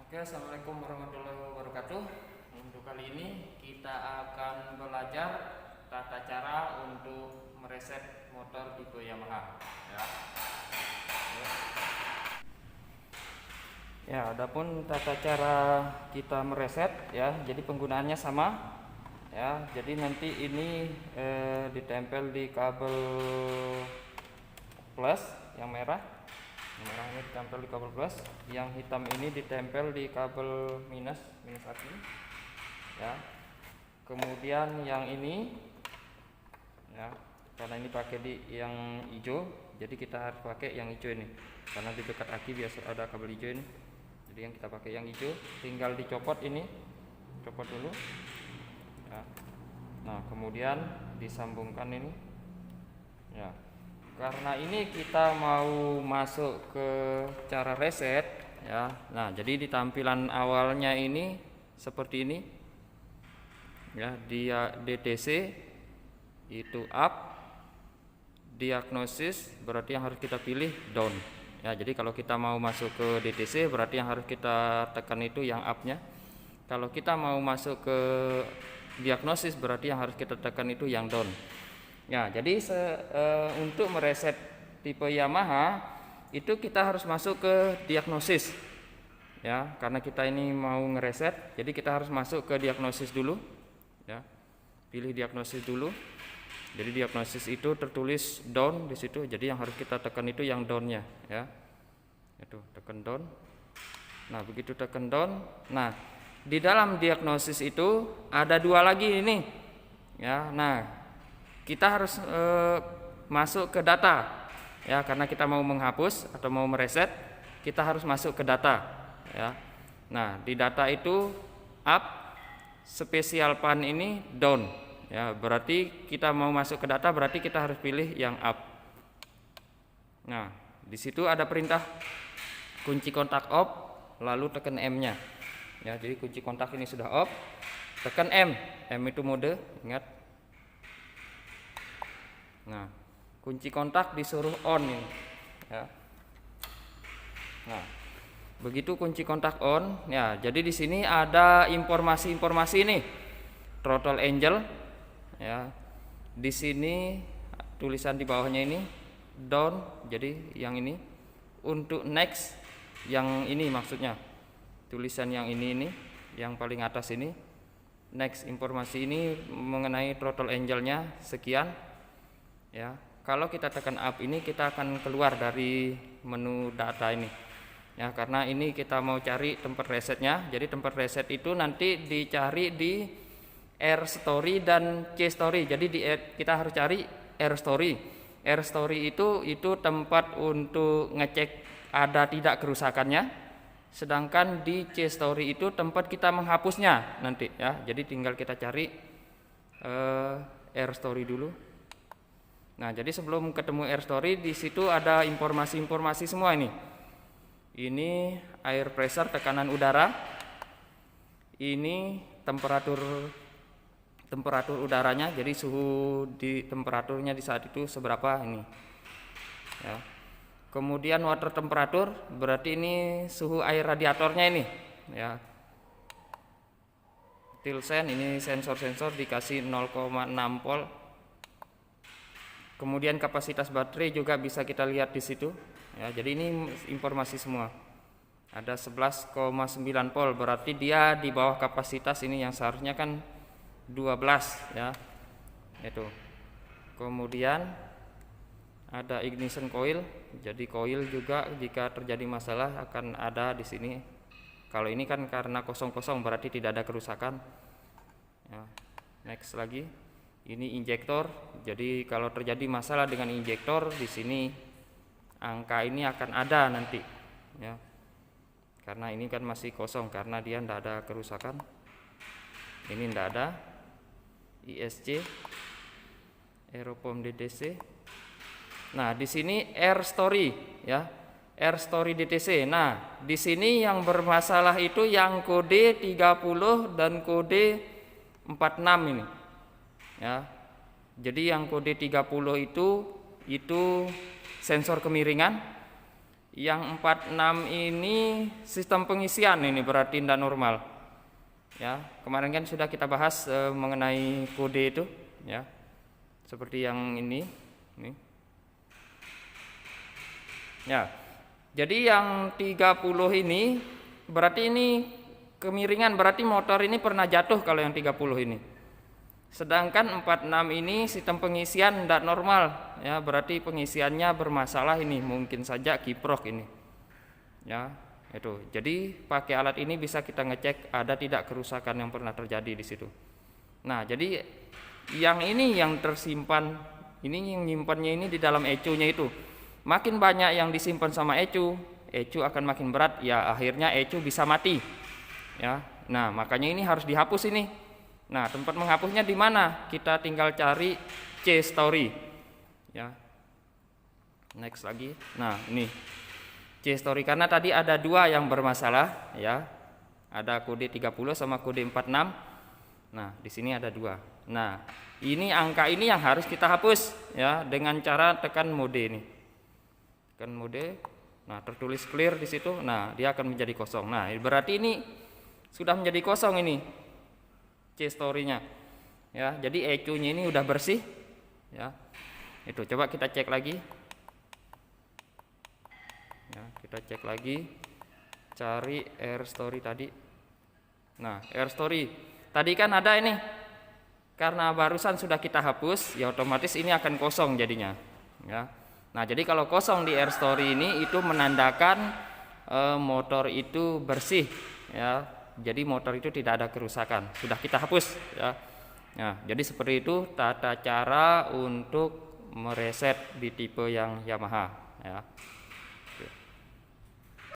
Oke, assalamualaikum warahmatullahi wabarakatuh. Untuk kali ini kita akan belajar tata cara untuk mereset motor tipe Yamaha. Adapun tata cara kita mereset ya, jadi penggunaannya sama ya. Jadi nanti ini ditempel di kabel plus yang merah. Yang merah ini ditempel di kabel plus, yang hitam ini ditempel di kabel minus aki ya. Kemudian yang ini ya, karena ini pakai di yang hijau, jadi kita harus pakai yang hijau ini karena di dekat aki biasa ada kabel hijau ini. Jadi yang kita pakai yang hijau, tinggal dicopot ini, copot dulu ya. Nah kemudian disambungkan ini ya. Karena ini kita mau masuk ke cara reset ya. Nah, jadi di tampilan awalnya ini seperti ini. Ya, dia DTC itu up, diagnosis berarti yang harus kita pilih down. Ya, jadi kalau kita mau masuk ke DTC berarti yang harus kita tekan itu yang up-nya. Kalau kita mau masuk ke diagnosis berarti yang harus kita tekan itu yang down. Ya, jadi untuk mereset tipe Yamaha itu kita harus masuk ke diagnosis. Ya, karena kita ini mau ngereset, jadi kita harus masuk ke diagnosis dulu. Ya, pilih diagnosis dulu. Jadi diagnosis itu tertulis down di situ. Jadi yang harus kita tekan itu yang downnya. Ya, itu tekan down. Nah, begitu tekan down. Nah, di dalam diagnosis itu ada dua lagi ini. Ya, nah. Kita harus masuk ke data ya, karena kita mau menghapus atau mau mereset, kita harus masuk ke data ya. Nah, di data itu up, spesial pan ini down ya, berarti kita mau masuk ke data berarti kita harus pilih yang up. Nah, di situ ada perintah kunci kontak off, lalu tekan M-nya ya. Jadi kunci kontak ini sudah off, tekan M itu mode, ingat. Nah, kunci kontak disuruh on ini ya. Nah, begitu kunci kontak on ya, jadi di sini ada informasi-informasi ini. Throttle angel ya. Di sini tulisan di bawahnya ini down, jadi yang ini. Untuk next yang ini maksudnya. Tulisan yang ini yang paling atas ini. Next, informasi ini mengenai throttle angelnya sekian. Ya, kalau kita tekan up ini kita akan keluar dari menu data ini. Ya, karena ini kita mau cari tempat resetnya. Jadi tempat reset itu nanti dicari di R story dan C story. Jadi kita harus cari R story. R story itu tempat untuk ngecek ada tidak kerusakannya. Sedangkan di C story itu tempat kita menghapusnya nanti ya. Jadi tinggal kita cari R story dulu. Nah, jadi sebelum ketemu air story di situ ada informasi-informasi semua ini. Ini air pressure, tekanan udara. Ini temperatur udaranya, jadi suhu di temperaturnya di saat itu seberapa ini. Ya. Kemudian water temperatur, berarti ini suhu air radiatornya ini, ya. Tilsen ini sensor-sensor dikasih 0,6 volt. Kemudian kapasitas baterai juga bisa kita lihat di situ. Ya, jadi ini informasi semua. Ada 11,9 volt, berarti dia di bawah kapasitas ini yang seharusnya kan 12 ya. Itu. Kemudian ada ignition coil. Jadi coil juga jika terjadi masalah akan ada di sini. Kalau ini kan karena kosong-kosong berarti tidak ada kerusakan. Ya. Next lagi. Ini injektor, jadi kalau terjadi masalah dengan injektor di sini angka ini akan ada nanti, ya. Karena ini kan masih kosong karena dia tidak ada kerusakan. Ini tidak ada. ISC, Aeropom DTC. Nah di sini Air Story, ya, Air Story DTC. Nah di sini yang bermasalah itu yang kode 30 dan kode 46 ini. Ya, jadi yang kode 30 itu sensor kemiringan, Yang 46 ini sistem pengisian, ini berarti tidak normal. Ya, kemarin kan sudah kita bahas mengenai kode itu, ya. Seperti yang ini. Ya. Jadi yang 30 ini berarti ini kemiringan, berarti motor ini pernah jatuh kalau yang 30 ini. Sedangkan 46 ini sistem pengisian tidak normal, ya, berarti pengisiannya bermasalah ini, mungkin saja kiprok ini. Ya, itu. Jadi pakai alat ini bisa kita ngecek ada tidak kerusakan yang pernah terjadi di situ. Nah, jadi yang ini yang tersimpan, ini yang nyimpannya ini di dalam ECU-nya itu. Makin banyak yang disimpan sama ECU akan makin berat, ya akhirnya ECU bisa mati. Ya. Nah, makanya ini harus dihapus ini. Nah, tempat menghapusnya di mana? Kita tinggal cari C story. Ya. Next lagi. Nah, ini C story, karena tadi ada dua yang bermasalah, ya. Ada kode 30 sama kode 46. Nah, di sini ada dua. Nah, ini angka ini yang harus kita hapus, ya, dengan cara tekan mode ini. Tekan mode. Nah, tertulis clear di situ. Nah, dia akan menjadi kosong. Nah, berarti ini sudah menjadi kosong ini C story-nya. Ya, jadi ECU-nya ini udah bersih, ya. Itu coba kita cek lagi. Ya, kita cek lagi. Cari R story tadi. Nah, R story. Tadi kan ada ini. Karena barusan sudah kita hapus, ya otomatis ini akan kosong jadinya, ya. Nah, jadi kalau kosong di R story ini itu menandakan motor itu bersih, ya. Jadi motor itu tidak ada kerusakan, sudah kita hapus, ya. Nah, jadi seperti itu tata cara untuk mereset di tipe yang Yamaha, ya.